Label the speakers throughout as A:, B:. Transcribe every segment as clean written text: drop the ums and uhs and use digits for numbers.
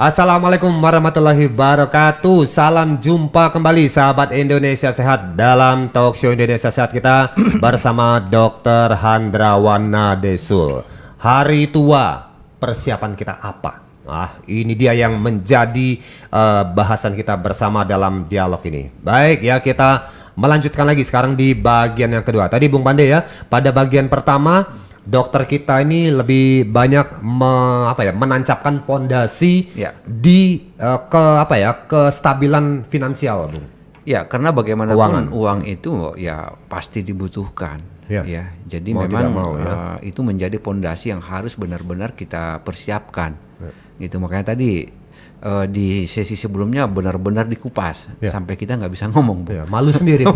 A: Assalamualaikum warahmatullahi wabarakatuh. Salam jumpa kembali sahabat Indonesia Sehat dalam talk show Indonesia Sehat kita bersama Dr. Handrawana Desul. Hari tua, persiapan kita apa? Ini dia yang menjadi bahasan kita bersama dalam dialog ini. Baik ya, kita melanjutkan lagi sekarang di bagian yang kedua. Tadi Bung Pande ya, pada bagian pertama dokter kita ini lebih banyak menancapkan pondasi di kestabilan finansial, Bung.
B: Ya, karena bagaimanapun uang itu ya pasti dibutuhkan. Ya, jadi memang itu menjadi pondasi yang harus benar-benar kita persiapkan. Gitu, makanya tadi di sesi sebelumnya benar-benar dikupas sampai kita nggak bisa ngomong, Bu.
A: Malu sendiri.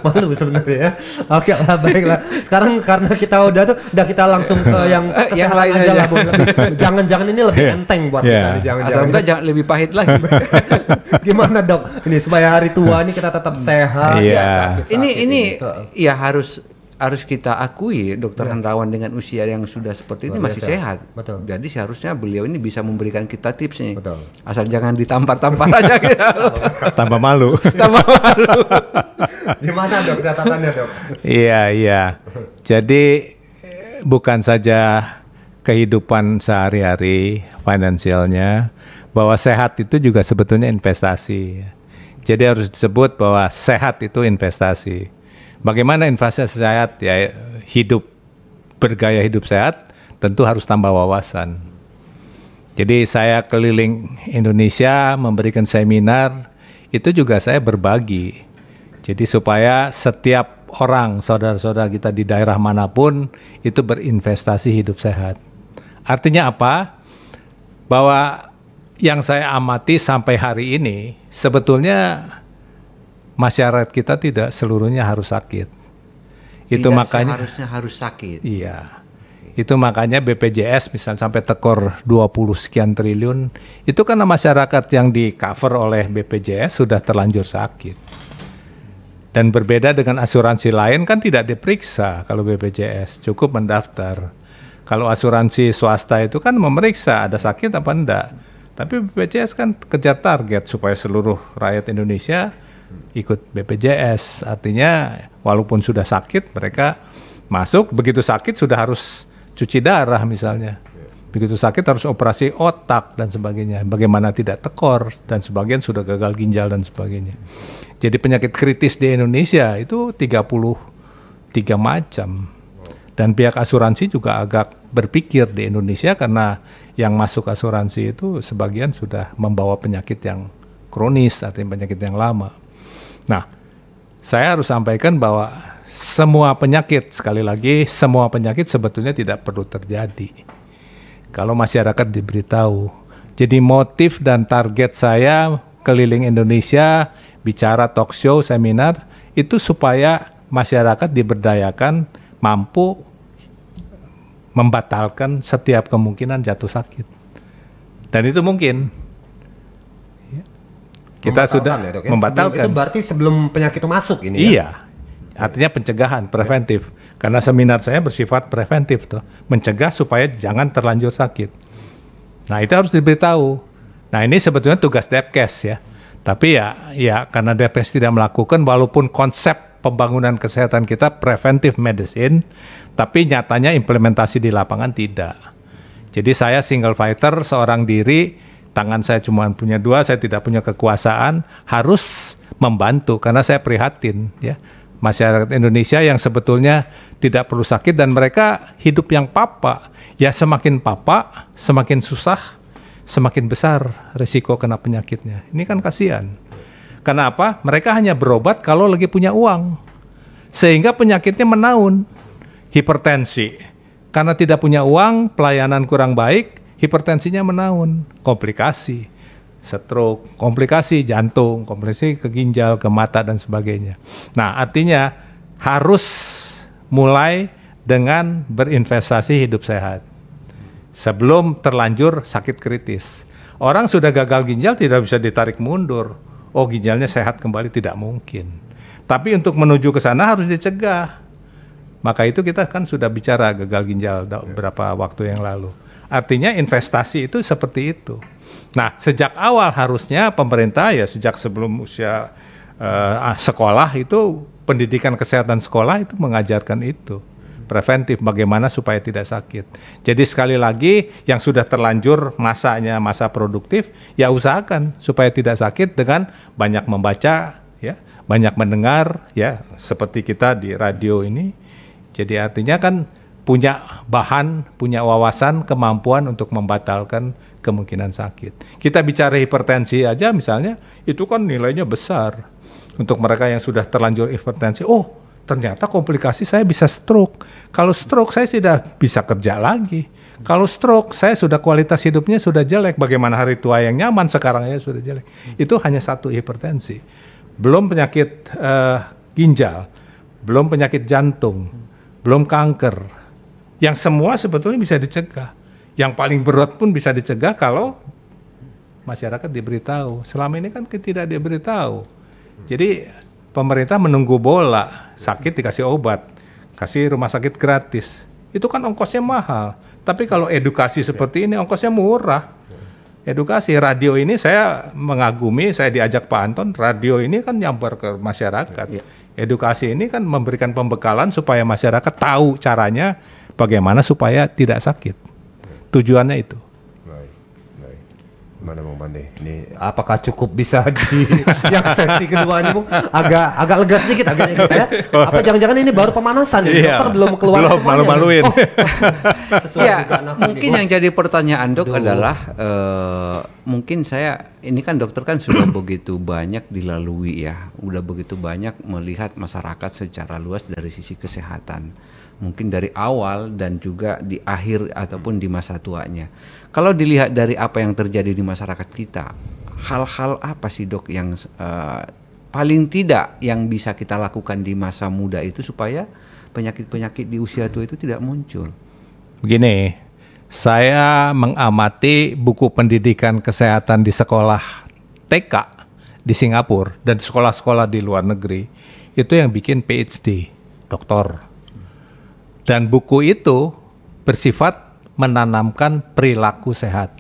A: Malu sebenarnya ya. Oke lah, baiklah. Sekarang karena kita udah kita langsung ke yang lain aja lah, Bung. Jangan-jangan ini lebih enteng buat kita nih,
B: jangan lebih pahit lagi.
A: Gimana, Dok? Ini supaya hari tua ini kita tetap sehat.
B: Ini ya harus kita akui Dokter Handrawan dengan usia yang sudah seperti ini masih sehat.
A: Betul.
B: Jadi seharusnya beliau ini bisa memberikan kita tips nih. Betul. Asal jangan ditampar-tampar aja gitu.
C: Tambah malu.
B: Tambah malu.
A: Gimana, Dok, catatannya, Dok?
C: Iya. Jadi bukan saja kehidupan sehari-hari finansialnya, bahwa sehat itu juga sebetulnya investasi. Jadi harus disebut bahwa sehat itu investasi. Bagaimana investasi sehat? Ya, bergaya hidup sehat tentu harus tambah wawasan. Jadi saya keliling Indonesia memberikan seminar, itu juga saya berbagi. Jadi supaya setiap orang, saudara-saudara kita di daerah manapun itu berinvestasi hidup sehat. Artinya apa? Bahwa yang saya amati sampai hari ini sebetulnya masyarakat kita tidak seluruhnya harus sakit. Itu makanya
B: seharusnya harus sakit.
C: Iya. Itu makanya BPJS misalnya sampai tekor 20 sekian triliun, itu karena masyarakat yang di cover oleh BPJS sudah terlanjur sakit. Dan berbeda dengan asuransi lain kan tidak diperiksa kalau BPJS, cukup mendaftar. Kalau asuransi swasta itu kan memeriksa ada sakit apa enggak. Tapi BPJS kan kejar target supaya seluruh rakyat Indonesia ikut BPJS, artinya walaupun sudah sakit mereka masuk, begitu sakit sudah harus cuci darah misalnya, begitu sakit harus operasi otak dan sebagainya, bagaimana tidak tekor, dan sebagian sudah gagal ginjal dan sebagainya. Jadi penyakit kritis di Indonesia itu 33 macam, dan pihak asuransi juga agak berpikir di Indonesia karena yang masuk asuransi itu sebagian sudah membawa penyakit yang kronis, artinya penyakit yang lama. Nah, saya harus sampaikan bahwa semua penyakit, sekali lagi, semua penyakit sebetulnya tidak perlu terjadi kalau masyarakat diberitahu. Jadi motif dan target saya keliling Indonesia, bicara talk show, seminar, itu supaya masyarakat diberdayakan mampu membatalkan setiap kemungkinan jatuh sakit. Dan itu mungkin. Kita sudah membatalkan.
A: Itu berarti sebelum penyakit itu masuk ini.
C: Iya. Artinya pencegahan, preventif. Karena seminar saya bersifat preventif tuh, mencegah supaya jangan terlanjur sakit. Nah, itu harus diberitahu. Nah, ini sebetulnya tugas Depkes ya. Tapi ya karena Depkes tidak melakukan, walaupun konsep pembangunan kesehatan kita preventive medicine, tapi nyatanya implementasi di lapangan tidak. Jadi saya single fighter, seorang diri, tangan saya cuma punya dua, saya tidak punya kekuasaan, harus membantu karena saya prihatin ya. Masyarakat Indonesia yang sebetulnya tidak perlu sakit dan mereka hidup yang papa. Ya semakin papa, semakin susah, semakin besar risiko kena penyakitnya. Ini kan kasihan. Kenapa? Mereka hanya berobat kalau lagi punya uang. Sehingga penyakitnya menaun. Hipertensi. Karena tidak punya uang, pelayanan kurang baik, hipertensinya menaun, komplikasi, stroke, komplikasi jantung, komplikasi ke ginjal, ke mata dan sebagainya. Nah, artinya harus mulai dengan berinvestasi hidup sehat sebelum terlanjur sakit kritis. Orang sudah gagal ginjal tidak bisa ditarik mundur. Oh, ginjalnya sehat kembali, tidak mungkin. Tapi untuk menuju ke sana harus dicegah. Maka itu kita kan sudah bicara gagal ginjal beberapa waktu yang lalu. Artinya investasi itu seperti itu. Nah, sejak awal harusnya pemerintah ya sejak sebelum usia sekolah itu pendidikan kesehatan sekolah itu mengajarkan itu. Preventif bagaimana supaya tidak sakit. Jadi sekali lagi yang sudah terlanjur masanya masa produktif ya usahakan supaya tidak sakit dengan banyak membaca ya, banyak mendengar ya seperti kita di radio ini. Jadi artinya kan punya bahan, punya wawasan, kemampuan untuk membatalkan kemungkinan sakit. Kita bicara hipertensi aja misalnya itu kan nilainya besar. Untuk mereka yang sudah terlanjur hipertensi, oh ternyata komplikasi saya bisa stroke. Kalau stroke saya tidak bisa kerja lagi. Kalau stroke saya sudah kualitas hidupnya sudah jelek. Bagaimana hari tua yang nyaman sekarang ya sudah jelek. Itu hanya satu hipertensi. Belum penyakit ginjal, belum penyakit jantung, belum kanker. Yang semua sebetulnya bisa dicegah. Yang paling berat pun bisa dicegah kalau masyarakat diberitahu. Selama ini kan tidak diberitahu. Jadi pemerintah menunggu bola, sakit dikasih obat, kasih rumah sakit gratis. Itu kan ongkosnya mahal. Tapi kalau edukasi seperti ini ongkosnya murah. Edukasi radio ini saya mengagumi, saya diajak Pak Anton, radio ini kan nyamper ke masyarakat. Edukasi ini kan memberikan pembekalan supaya masyarakat tahu caranya bagaimana supaya tidak sakit. Tujuannya itu.
A: Gimana Bang Pandi? Ini apakah cukup bisa di yang sesi kedua ini Bung? Agak lega sedikit agaknya gitu ya. Apa jangan-jangan ini baru pemanasan nih? Dokter belum keluar
C: belum
A: semuanya.
C: malu-maluin.
B: Ya, mungkin yang jadi pertanyaan Dok adalah mungkin saya ini kan dokter kan sudah begitu banyak dilalui ya, udah begitu banyak melihat masyarakat secara luas dari sisi kesehatan. Mungkin dari awal dan juga di akhir ataupun di masa tuanya. Kalau dilihat dari apa yang terjadi di masyarakat kita, hal-hal apa sih Dok yang paling tidak yang bisa kita lakukan di masa muda itu supaya penyakit-penyakit di usia tua itu tidak muncul?
C: Begini, saya mengamati buku pendidikan kesehatan di sekolah TK di Singapura dan sekolah-sekolah di luar negeri, itu yang bikin PhD, doktor. Dan buku itu bersifat menanamkan perilaku sehat.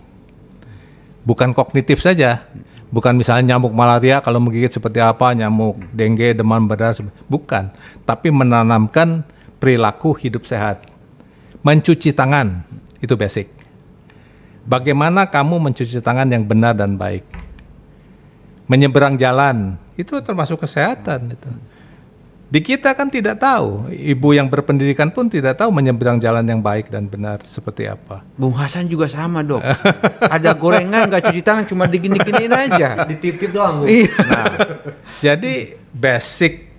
C: Bukan kognitif saja. Bukan misalnya nyamuk malaria kalau menggigit seperti apa, nyamuk dengue, demam berdarah, bukan. Tapi menanamkan perilaku hidup sehat. Mencuci tangan, itu basic. Bagaimana kamu mencuci tangan yang benar dan baik. Menyeberang jalan, itu termasuk kesehatan. Itu. Di kita kan tidak tahu, ibu yang berpendidikan pun tidak tahu menyeberang jalan yang baik dan benar seperti apa.
B: Bung Hasan juga sama Dok. Ada gorengan nggak cuci tangan, cuma digini-giniin aja.
A: Ditip-tip doang Bung.
C: Nah, jadi basic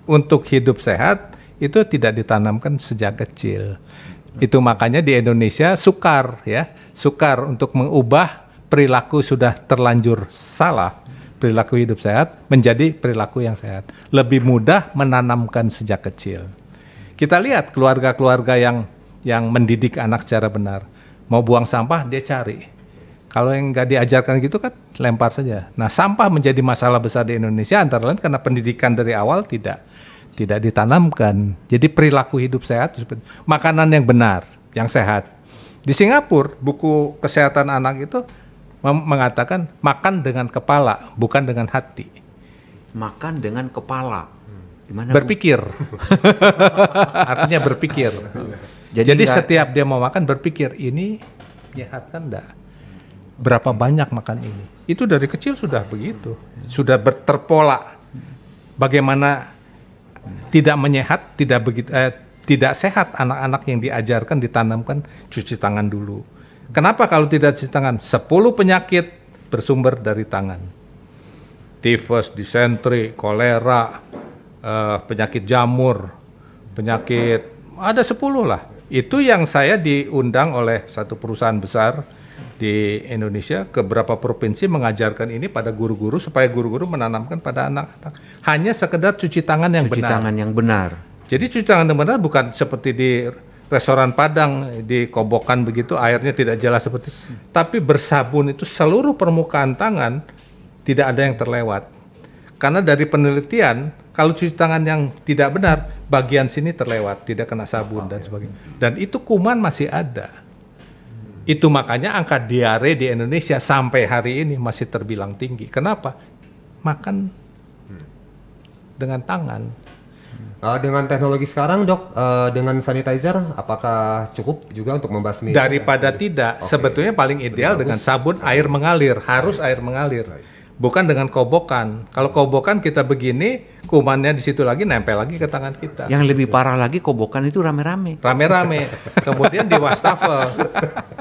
C: untuk hidup sehat itu tidak ditanamkan sejak kecil. Itu makanya di Indonesia sukar untuk mengubah perilaku sudah terlanjur salah. Perilaku hidup sehat menjadi perilaku yang sehat. Lebih mudah menanamkan sejak kecil. Kita lihat keluarga-keluarga yang mendidik anak secara benar. Mau buang sampah, dia cari. Kalau yang nggak diajarkan gitu kan, lempar saja. Nah, sampah menjadi masalah besar di Indonesia antara lain karena pendidikan dari awal tidak ditanamkan. Jadi perilaku hidup sehat, makanan yang benar, yang sehat. Di Singapura, buku kesehatan anak itu mengatakan makan dengan kepala, bukan dengan hati.
B: Makan dengan kepala. Gimana,
C: berpikir. Artinya berpikir. Jadi setiap dia mau makan berpikir, ini nyehat kan enggak? Berapa banyak makan ini? Itu dari kecil sudah begitu. Sudah terpola. Bagaimana tidak menyehat, tidak sehat anak-anak yang diajarkan, ditanamkan cuci tangan dulu. Kenapa kalau tidak cuci tangan? 10 penyakit bersumber dari tangan. Tifus, disentri, kolera, penyakit jamur, penyakit, ada 10 lah. Itu yang saya diundang oleh satu perusahaan besar di Indonesia ke beberapa provinsi mengajarkan ini pada guru-guru supaya guru-guru menanamkan pada anak-anak. Hanya sekedar cuci tangan yang benar.
B: Cuci tangan yang benar.
C: Jadi cuci tangan yang benar bukan seperti di restoran Padang di kobokan begitu airnya tidak jelas seperti tapi bersabun itu seluruh permukaan tangan tidak ada yang terlewat karena dari penelitian kalau cuci tangan yang tidak benar bagian sini terlewat tidak kena sabun dan sebagainya dan itu kuman masih ada Itu makanya angka diare di Indonesia sampai hari ini masih terbilang tinggi. Kenapa? Makan dengan tangan.
A: Dengan teknologi sekarang dok, dengan sanitizer, apakah cukup juga untuk membasmi?
C: Daripada tidak, sebetulnya paling ideal dengan sabun air mengalir, harus air mengalir. Bukan dengan kobokan. Kalau kobokan kita begini, kumannya di situ lagi nempel lagi ke tangan kita.
B: Yang lebih parah lagi kobokan itu rame-rame.
C: Rame-rame. Kemudian di wastafel.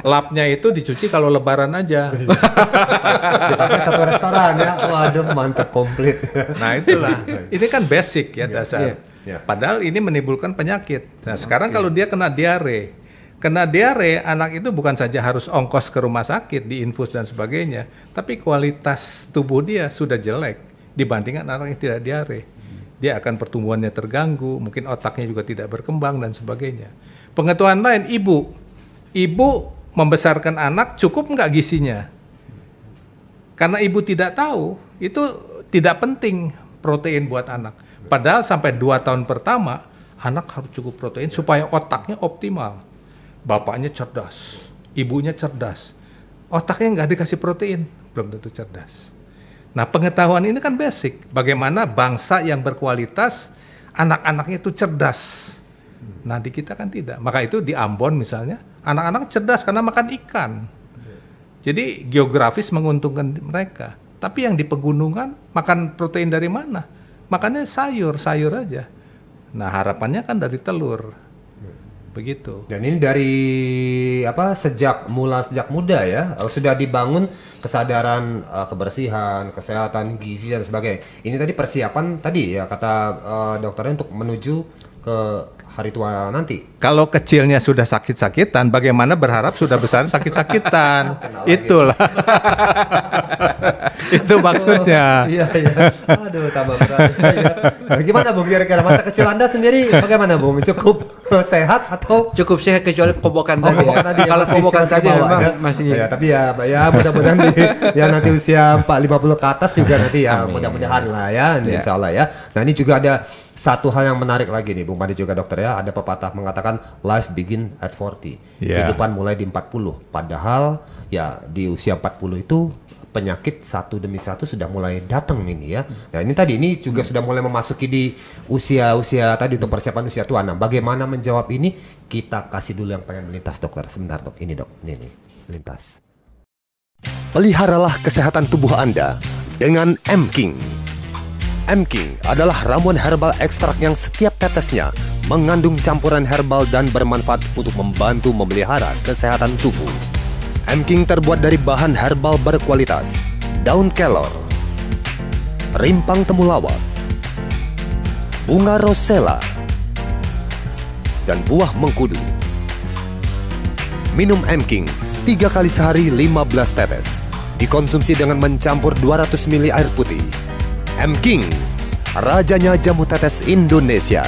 C: Lapnya itu dicuci kalau lebaran aja.
A: Dipakai satu restoran ya. Waduh, mantap komplit.
C: Nah, itulah. Ini kan basic ya dasar. Padahal ini menimbulkan penyakit. Nah, sekarang kalau dia kena diare, anak itu bukan saja harus ongkos ke rumah sakit, diinfus dan sebagainya, tapi kualitas tubuh dia sudah jelek dibandingkan anak yang tidak diare. Dia akan pertumbuhannya terganggu, mungkin otaknya juga tidak berkembang dan sebagainya. Pengetahuan lain, ibu membesarkan anak cukup nggak gizinya? Karena ibu tidak tahu, itu tidak penting protein buat anak. Padahal sampai 2 tahun pertama, anak harus cukup protein supaya otaknya optimal. Bapaknya cerdas, ibunya cerdas, otaknya nggak dikasih protein, belum tentu cerdas. Nah, pengetahuan ini kan basic. Bagaimana bangsa yang berkualitas, anak-anaknya itu cerdas. Nah, di kita kan tidak. Maka itu di Ambon misalnya, anak-anak cerdas karena makan ikan. Jadi geografis menguntungkan mereka. Tapi yang di pegunungan, makan protein dari mana? Makannya sayur aja. Nah, harapannya kan dari telur. Begitu.
A: Dan ini dari sejak muda ya sudah dibangun kesadaran kebersihan, kesehatan, gizi dan sebagainya. Ini tadi persiapan tadi ya kata dokternya untuk menuju ke hari tua nanti.
C: Kalau kecilnya sudah sakit-sakitan, bagaimana berharap sudah besar sakit-sakitan? Itulah. Itu maksudnya.
A: Iya. Aduh, tambah berat. Bagaimana Bung kira-kira masa kecil Anda sendiri bagaimana Bung? Cukup sehat atau
B: cukup sehat kecuali kobokan tadi. Kalau kobokan saja memang masih.
A: Ya, tapi ya mudah-mudahan ya nanti usia 50 ke atas juga nanti ya mudah-mudahan lah ya, insya Allah ya. Nah, ini juga ada satu hal yang menarik lagi nih Bung Pandi juga dokter ya. Ada pepatah mengatakan life begin at 40. Kehidupan mulai di 40. Padahal ya di usia 40 itu penyakit satu demi satu sudah mulai datang ini ya. Nah, ini juga sudah mulai memasuki di usia tadi untuk persiapan usia tua. Nah, bagaimana menjawab ini? Kita kasih dulu yang pengen melintas dokter. Sebentar dok, ini dok, ini melintas.
D: Peliharalah kesehatan tubuh Anda dengan M-King. M-King adalah ramuan herbal ekstrak yang setiap tetesnya mengandung campuran herbal dan bermanfaat untuk membantu memelihara kesehatan tubuh. M-King terbuat dari bahan herbal berkualitas, daun kelor, rimpang temulawak, bunga rosella, dan buah mengkudu. Minum M-King 3 kali sehari 15 tetes. Dikonsumsi dengan mencampur 200 ml air putih. M-King, rajanya jamu tetes Indonesia.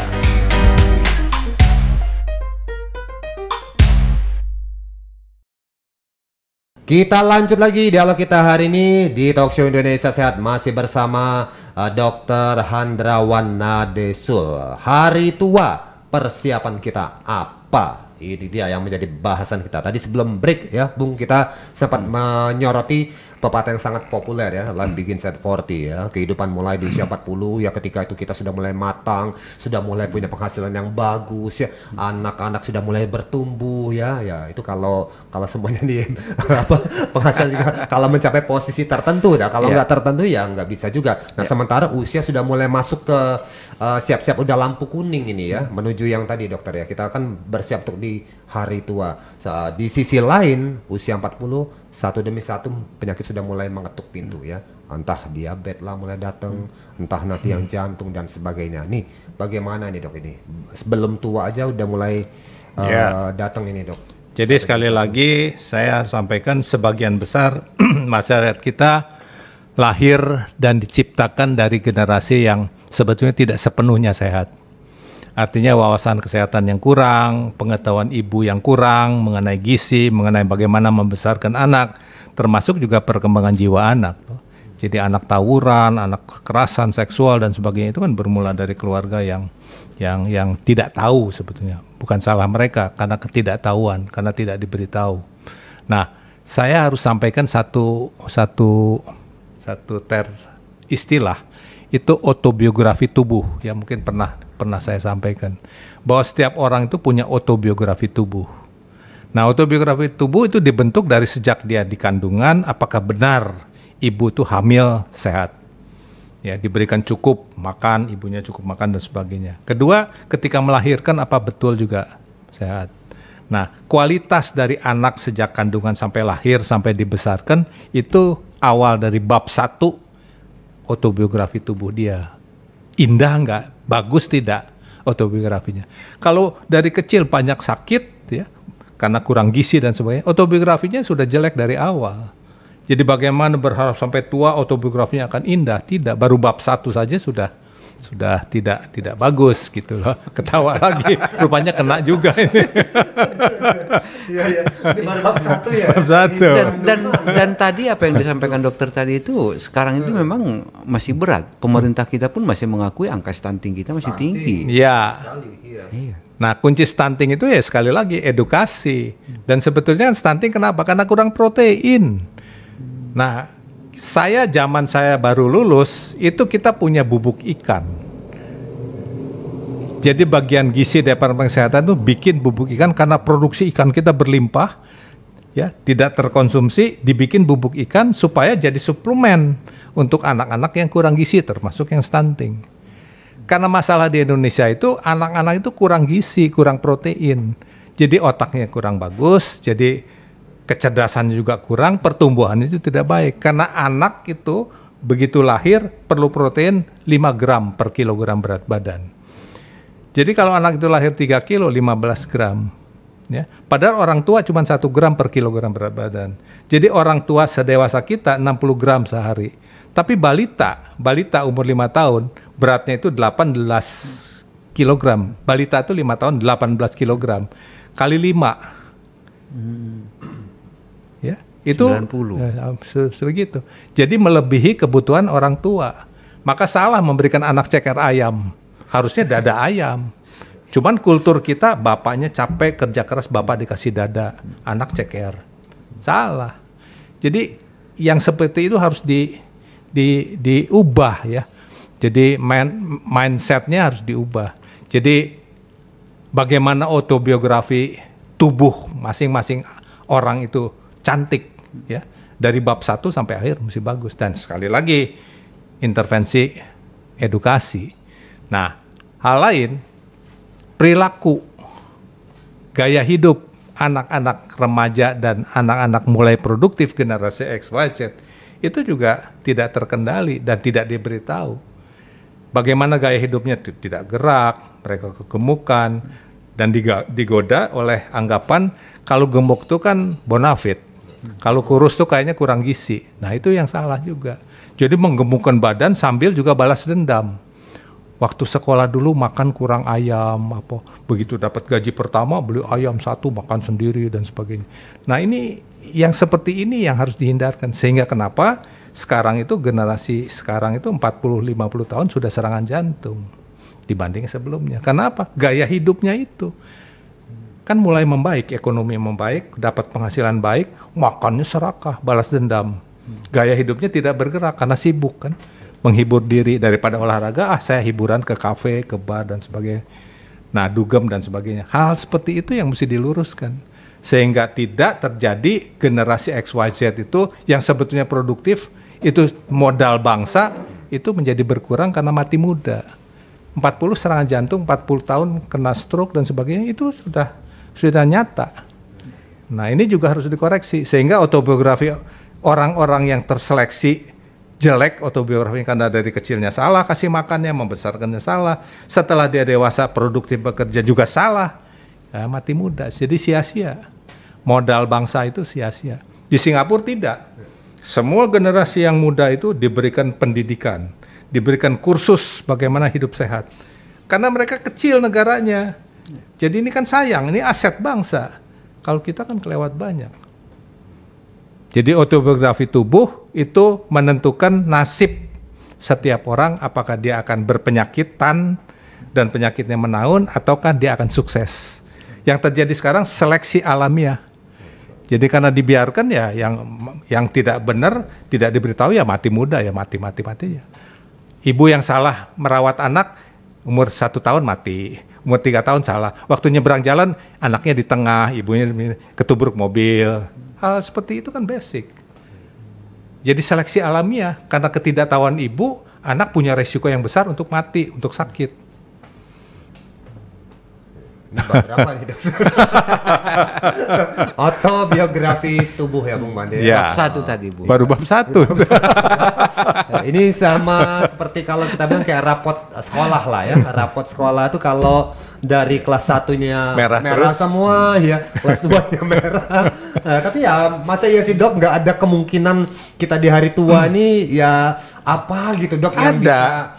A: Kita lanjut lagi dialog kita hari ini di Talkshow Indonesia Sehat masih bersama Dr. Handrawan Desul. Hari tua, persiapan kita apa? Ini dia yang menjadi bahasan kita. Tadi sebelum break ya, Bung, kita sempat menyoroti pepatah yang sangat populer ya, life begins at 40 ya. Kehidupan mulai di usia 40 ya, ketika itu kita sudah mulai matang, sudah mulai punya penghasilan yang bagus ya, anak-anak sudah mulai bertumbuh ya. Ya, itu kalau semuanya di penghasilan juga kalau mencapai posisi tertentu dah, kalau nggak tertentu ya nggak bisa juga. Nah, sementara usia sudah mulai masuk ke siap-siap udah lampu kuning ini ya, menuju yang tadi dokter ya. Kita akan bersiap untuk di hari tua. Di sisi lain usia 40 satu demi satu penyakit sudah mulai mengetuk pintu ya, entah diabetes lah mulai datang, entah nanti yang jantung dan sebagainya. Nih bagaimana nih dok ini? Sebelum tua aja udah mulai datang ini dok.
C: Jadi sekali lagi saya sampaikan sebagian besar masyarakat kita lahir dan diciptakan dari generasi yang sebetulnya tidak sepenuhnya sehat. Artinya wawasan kesehatan yang kurang, pengetahuan ibu yang kurang mengenai gizi, mengenai bagaimana membesarkan anak, termasuk juga perkembangan jiwa anak. Jadi anak tawuran, anak kekerasan seksual dan sebagainya itu kan bermula dari keluarga yang tidak tahu sebetulnya. Bukan salah mereka karena ketidaktahuan, karena tidak diberitahu. Nah, saya harus sampaikan satu istilah, itu autobiografi tubuh, yang mungkin pernah saya sampaikan, bahwa setiap orang itu punya autobiografi tubuh. Nah, autobiografi tubuh itu dibentuk dari sejak dia di kandungan, apakah benar ibu itu hamil sehat, ya, diberikan cukup makan, ibunya cukup makan dan sebagainya. Kedua, ketika melahirkan apa betul juga sehat. Nah, kualitas dari anak sejak kandungan sampai lahir sampai dibesarkan itu awal dari bab 1 autobiografi tubuh dia. Indah nggak? Bagus tidak autobiografinya? Kalau dari kecil banyak sakit ya, karena kurang gizi dan sebagainya, autobiografinya sudah jelek dari awal. Jadi bagaimana berharap sampai tua autobiografinya akan indah? Tidak, baru bab 1 saja sudah tidak bagus gitu loh. Ketawa lagi, rupanya kena juga ini.
A: Iya. Ini baru bab 1 ya.
C: Bab 1.
B: Dan tadi apa yang disampaikan dokter tadi itu sekarang itu memang masih berat. Pemerintah kita pun masih mengakui angka stunting kita masih tinggi.
C: Iya.
B: Iya.
C: Nah, kunci stunting itu ya sekali lagi edukasi. Dan sebetulnya stunting kenapa? Karena kurang protein. Nah, zaman saya baru lulus, itu kita punya bubuk ikan. Jadi bagian gizi Departemen Kesehatan itu bikin bubuk ikan karena produksi ikan kita berlimpah, ya, tidak terkonsumsi, dibikin bubuk ikan supaya jadi suplemen untuk anak-anak yang kurang gizi, termasuk yang stunting. Karena masalah di Indonesia itu anak-anak itu kurang gizi, kurang protein. Jadi otaknya kurang bagus, jadi kecerdasannya juga kurang, pertumbuhannya itu tidak baik. Karena anak itu begitu lahir perlu protein 5 gram per kilogram berat badan. Jadi kalau anak itu lahir 3 kilo, 15 gram. Ya. Padahal orang tua cuma 1 gram per kilogram berat badan. Jadi orang tua sedewasa kita 60 gram sehari. Tapi balita umur 5 tahun, beratnya itu 18 kilogram. Balita itu 5 tahun 18 kilogram. Kali 5. Ya, itu
B: 90.
C: Sebegitu. Jadi melebihi kebutuhan orang tua. Maka salah memberikan anak ceker ayam. Harusnya dada ayam. Cuman kultur kita bapaknya capek kerja keras, bapak dikasih dada, anak ceker. Salah. Jadi yang seperti itu harus diubah ya. Jadi mindsetnya harus diubah. Jadi bagaimana autobiografi tubuh masing-masing orang itu cantik ya, dari bab 1 sampai akhir mesti bagus. Dan sekali lagi intervensi edukasi. Nah, hal lain, perilaku, gaya hidup anak-anak remaja dan anak-anak mulai produktif generasi XYZ itu juga tidak terkendali dan tidak diberitahu. Bagaimana gaya hidupnya tidak gerak, mereka kegemukan dan digoda oleh anggapan kalau gemuk itu kan bonafit. Kalau kurus tuh kayaknya kurang gizi. Nah, itu yang salah juga. Jadi menggemukkan badan sambil juga balas dendam. Waktu sekolah dulu makan kurang ayam, begitu dapat gaji pertama beli ayam 1 makan sendiri dan sebagainya. Nah, ini yang seperti ini yang harus dihindarkan. Sehingga kenapa sekarang itu generasi sekarang itu 40-50 tahun sudah serangan jantung dibanding sebelumnya. Kenapa? Gaya hidupnya itu. Kan mulai membaik, ekonomi membaik, dapat penghasilan baik, makannya serakah, balas dendam. Gaya hidupnya tidak bergerak karena sibuk kan, menghibur diri daripada olahraga, saya hiburan ke kafe, ke bar dan sebagainya. Nah, dugem dan sebagainya. Hal seperti itu yang mesti diluruskan. Sehingga tidak terjadi generasi XYZ itu yang sebetulnya produktif, itu modal bangsa, itu menjadi berkurang karena mati muda. 40 serangan jantung, 40 tahun kena stroke dan sebagainya, itu sudah nyata. Nah, ini juga harus dikoreksi sehingga autobiografi orang-orang yang terseleksi jelek autobiografi karena dari kecilnya salah kasih makannya, membesarkannya salah, setelah dia dewasa produktif bekerja juga salah, ya, mati muda. Jadi sia-sia, modal bangsa itu sia-sia. Di Singapura tidak, semua generasi yang muda itu diberikan pendidikan, diberikan kursus bagaimana hidup sehat, karena mereka kecil negaranya. Jadi ini kan sayang, ini aset bangsa. Kalau kita kan kelewat banyak. Jadi autobiografi tubuh itu menentukan nasib setiap orang, apakah dia akan berpenyakitan dan penyakitnya menaun, ataukah dia akan sukses. Yang terjadi sekarang seleksi alamiah. Jadi karena dibiarkan ya yang tidak benar, tidak diberitahu ya mati muda ya mati ya. Ibu yang salah merawat anak umur 1 tahun mati, umur 3 tahun salah. Waktu nyebrang jalan anaknya di tengah, ibunya ketubruk mobil. Hal seperti itu kan basic. Jadi seleksi alamiah karena ketidaktahuan ibu, anak punya resiko yang besar untuk mati, untuk sakit.
A: Ini berapa nih, Dok? Autobiografi tubuh ya Bung Bande.
C: Ya.
B: Bab 1 tadi, Bu.
C: Baru bab 1.
A: Nah, ini sama seperti kalau kita bilang kayak rapot sekolah lah ya. Rapot sekolah itu kalau dari kelas 1-nya merah
C: terus.
A: semua ya, kelas 2-nya merah. Nah, tapi ya masa iya sih Dok, nggak ada kemungkinan kita di hari tua nih ya apa gitu Dok yang bisa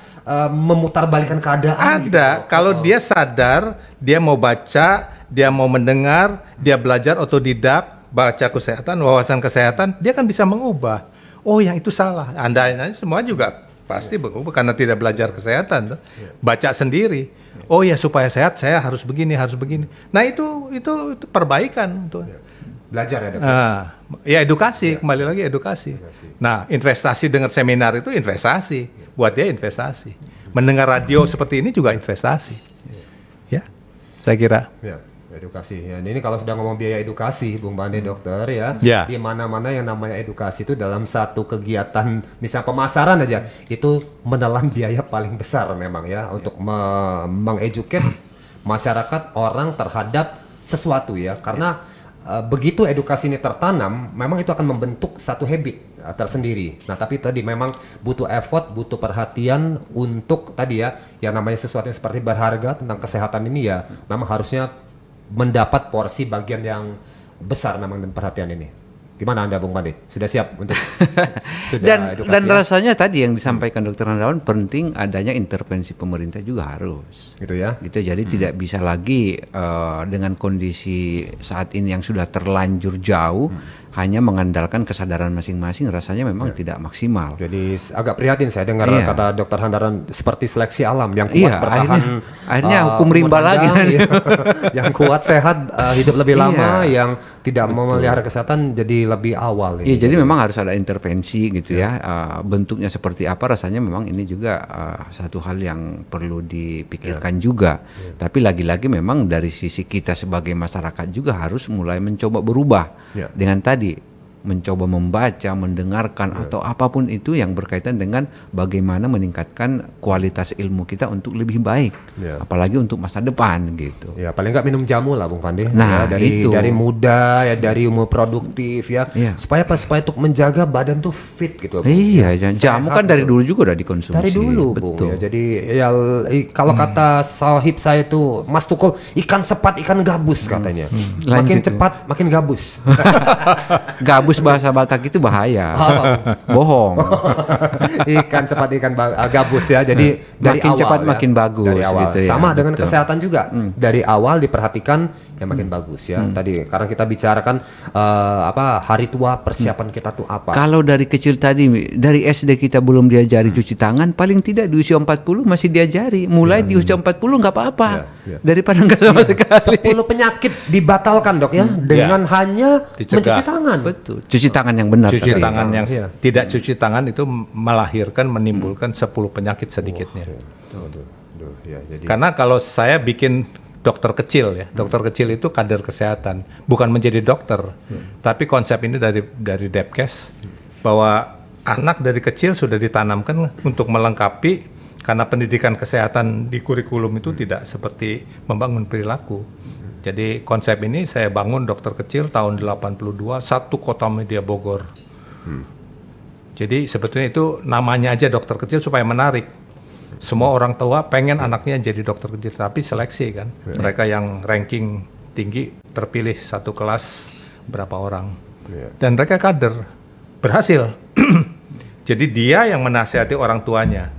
A: memutarbalikkan keadaan.
C: Ada, gitu. Kalau dia sadar, dia mau baca, dia mau mendengar, dia belajar otodidak, baca kesehatan, wawasan kesehatan, dia kan bisa mengubah. Oh, yang itu salah. Anda semua juga pasti berubah karena tidak belajar kesehatan. Baca sendiri. Oh ya, supaya sehat saya harus begini, harus begini. Nah, itu perbaikan untuk
A: belajar ya Dok.
C: Ya edukasi, kembali lagi edukasi. Nah, investasi dengan seminar itu investasi. Buat dia investasi. Mendengar radio seperti ini juga investasi. Ya, saya kira.
A: Ya, edukasi. Ya, ini kalau sudah ngomong biaya edukasi, Bung Bande Dokter ya.
C: Ya.
A: Di mana-mana yang namanya edukasi itu dalam satu kegiatan, misal pemasaran aja, itu menelan biaya paling besar memang ya untuk mengeduket masyarakat orang terhadap sesuatu ya. Karena begitu edukasi ini tertanam, memang itu akan membentuk satu habit tersendiri. Nah, tapi tadi memang butuh effort, butuh perhatian untuk tadi ya, yang namanya sesuatu yang seperti berharga tentang kesehatan ini ya, memang harusnya mendapat porsi bagian yang besar memang dan perhatian ini. Gimana Anda Bung Bande? Sudah siap untuk
B: dan rasanya tadi yang disampaikan Dr. Hendrawan penting adanya intervensi pemerintah juga harus.
A: Gitu ya.
B: Gitu, jadi tidak bisa lagi dengan kondisi saat ini yang sudah terlanjur jauh hanya mengandalkan kesadaran masing-masing, rasanya memang tidak maksimal.
A: Jadi agak prihatin saya dengar kata Dr. Hendrawan seperti seleksi alam yang kuat bertahan.
B: Akhirnya hukum rimba lagi.
A: Yang kuat sehat hidup lebih lama, yang tidak memelihara kesehatan jadi lebih awal.
B: Iya, jadi memang harus ada intervensi gitu ya. Bentuknya seperti apa rasanya memang ini juga satu hal yang perlu dipikirkan juga. Tapi lagi-lagi memang dari sisi kita sebagai masyarakat juga harus mulai mencoba berubah dengan tadi mencoba membaca, mendengarkan atau apapun itu yang berkaitan dengan bagaimana meningkatkan kualitas ilmu kita untuk lebih baik, apalagi untuk masa depan gitu.
A: Ya paling nggak minum jamu lah Bung Pande.
B: Nah,
A: ya, dari muda ya, dari umur produktif ya, supaya untuk menjaga badan tuh fit gitu. Bung.
B: Iya, jamu kan dari dulu juga udah dikonsumsi.
A: Dari dulu, Bung. Ya, jadi ya kalau kata sahib saya itu Mas Tukul, ikan sepat ikan gabus katanya. Makin cepat makin gabus.
B: Gabus bahasa Batak itu bahaya. Bohong.
A: Ikan cepat ikan gabus ya. Jadi dari
B: makin
A: awal
B: cepat
A: ya,
B: makin bagus
A: dari awal.
B: gitu ya.
A: Sama dengan kesehatan juga. Dari awal diperhatikan ya makin bagus ya. Tadi karena kita bicarakan hari tua, persiapan kita tuh apa.
B: Kalau dari kecil tadi dari SD kita belum diajari cuci tangan, paling tidak di usia 40 masih diajari. Mulai di usia 40 nggak apa-apa. Daripada nggak sama sekali.
A: 10 penyakit dibatalkan Dok ya dengan hanya mencuci tangan.
B: Betul. Cuci tangan yang benar.
C: Cuci tangan yang tidak cuci tangan itu melahirkan, menimbulkan 10 penyakit sedikitnya. Karena kalau saya bikin dokter kecil ya, dokter kecil itu kader kesehatan, bukan menjadi dokter. Tapi konsep ini dari Depkes bahwa anak dari kecil sudah ditanamkan untuk melengkapi, karena pendidikan kesehatan di kurikulum itu tidak seperti membangun perilaku. Jadi konsep ini saya bangun dokter kecil tahun 82, satu kota media Bogor. Jadi sebetulnya itu namanya aja dokter kecil supaya menarik. Semua orang tua pengen anaknya jadi dokter kecil, tapi seleksi kan. Mereka yang ranking tinggi terpilih satu kelas berapa orang. Dan mereka kader, berhasil. Jadi dia yang menasihati orang tuanya.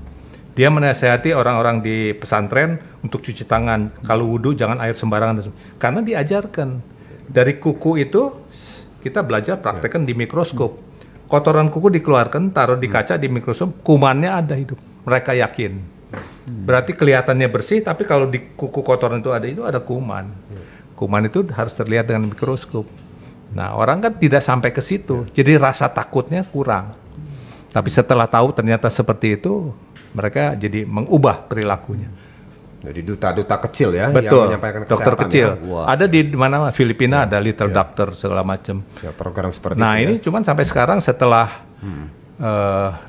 C: Dia menasihati orang-orang di pesantren untuk cuci tangan. Kalau wudhu jangan air sembarangan. Karena diajarkan. Dari kuku itu kita belajar praktekkan di mikroskop. Kotoran kuku dikeluarkan, taruh di kaca di mikroskop, kumannya ada hidup. Mereka yakin. Berarti kelihatannya bersih, tapi kalau di kuku kotoran itu ada kuman. Kuman itu harus terlihat dengan mikroskop. Nah, orang kan tidak sampai ke situ, jadi rasa takutnya kurang. Tapi setelah tahu ternyata seperti itu, mereka jadi mengubah perilakunya.
A: Jadi duta-duta kecil ya,
C: betul,
A: yang menyampaikan
C: dokter kecil.
A: Ya.
C: Ada di mana Filipina ada little doctor segala macam.
A: Ya, program seperti
C: nah
A: itu.
C: Ini cuman sampai sekarang setelah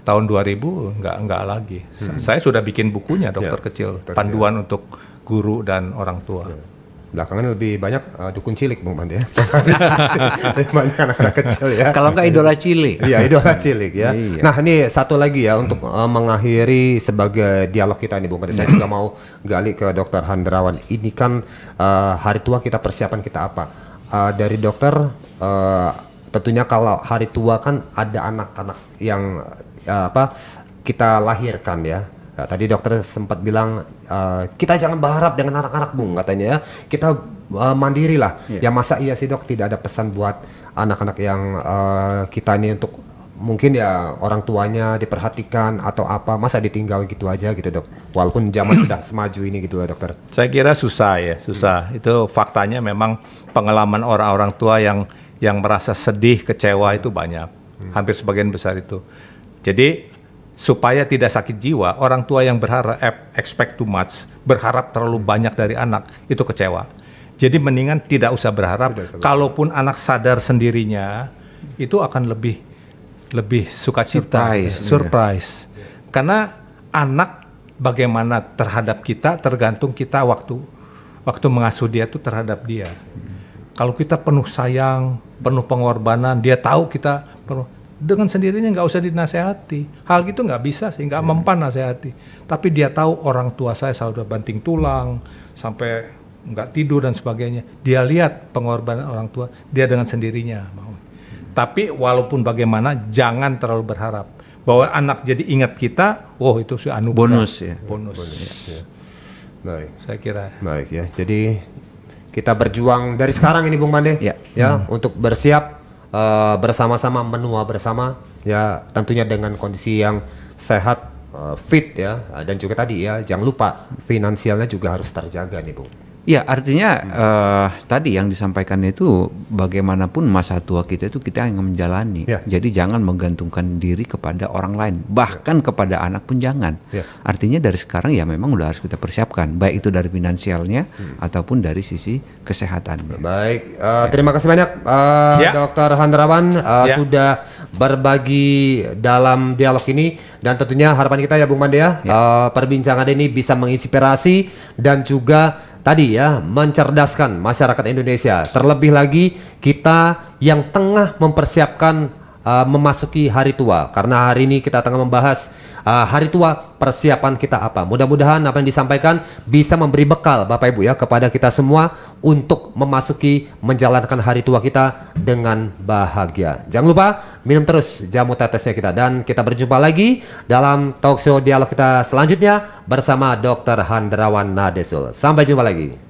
C: tahun 2000 nggak lagi. Saya sudah bikin bukunya dokter kecil, panduan untuk guru dan orang tua.
A: Belakangan lebih banyak dukun cilik Bung Bandi ya. Lebih banyak anak-anak kecil ya.
B: Kalau nggak idola cilik.
A: Iya, idola cilik ya.
B: Iya.
A: Nah, ini satu lagi ya untuk mengakhiri sebagai dialog kita ini Bung Bandi. Saya juga mau gali ke Dokter Handrawan. Ini kan hari tua kita, persiapan kita apa? Dari dokter tentunya kalau hari tua kan ada anak-anak yang kita lahirkan ya. Nah, tadi dokter sempat bilang kita jangan berharap dengan anak-anak Bung katanya ya. Kita mandiri lah. Ya masa iya sih Dok tidak ada pesan buat anak-anak yang kita ini untuk mungkin ya orang tuanya diperhatikan atau apa, masa ditinggal gitu aja gitu Dok. Walaupun zaman sudah semaju ini gitu lah dokter.
C: Saya kira susah ya, susah. Itu faktanya memang pengalaman orang-orang tua yang merasa sedih, kecewa itu banyak. Hampir sebagian besar itu. Jadi supaya tidak sakit jiwa, orang tua yang berharap expect too much, berharap terlalu banyak dari anak, itu kecewa. Jadi mendingan tidak usah berharap. Kalaupun anak sadar sendirinya, itu akan lebih sukacita, surprise. Karena anak bagaimana terhadap kita tergantung kita waktu mengasuh dia itu terhadap dia. Kalau kita penuh sayang, penuh pengorbanan, dia tahu kita penuh, dengan sendirinya nggak usah dinasehati. Hal gitu nggak bisa sih, nggak mempan nasehati. Tapi dia tahu orang tua saya sudah banting tulang, sampai nggak tidur dan sebagainya. Dia lihat pengorbanan orang tua, dia dengan sendirinya mau. Tapi walaupun bagaimana, jangan terlalu berharap bahwa anak jadi ingat kita. Oh itu sih anugerah.
B: Bonus ya.
C: Bonus.
A: Ya. Baik.
C: Saya kira.
A: Baik ya. Jadi kita berjuang dari sekarang ini Bung Bande. Ya. Untuk bersiap. Bersama-sama menua bersama ya, tentunya dengan kondisi yang sehat, fit ya, dan juga tadi ya jangan lupa finansialnya juga harus terjaga nih Bung.
B: Ya artinya tadi yang disampaikan itu bagaimanapun masa tua kita itu kita yang menjalani. Jadi jangan menggantungkan diri kepada orang lain, bahkan kepada anak pun jangan. Artinya dari sekarang ya memang udah harus kita persiapkan, baik itu dari finansialnya ataupun dari sisi kesehatan.
A: Baik, terima kasih banyak Dokter Handrawan sudah berbagi dalam dialog ini, dan tentunya harapan kita ya Bung Bande ya, perbincangan ini bisa menginspirasi dan juga tadi ya mencerdaskan masyarakat Indonesia. Terlebih lagi kita yang tengah mempersiapkan memasuki hari tua, karena hari ini kita tengah membahas hari tua, persiapan kita apa. Mudah-mudahan apa yang disampaikan bisa memberi bekal Bapak Ibu ya kepada kita semua untuk memasuki menjalankan hari tua kita dengan bahagia. Jangan lupa minum terus jamu tetesnya kita, dan kita berjumpa lagi dalam talk show dialog kita selanjutnya bersama Dr. Handrawan Nadesul. Sampai jumpa lagi.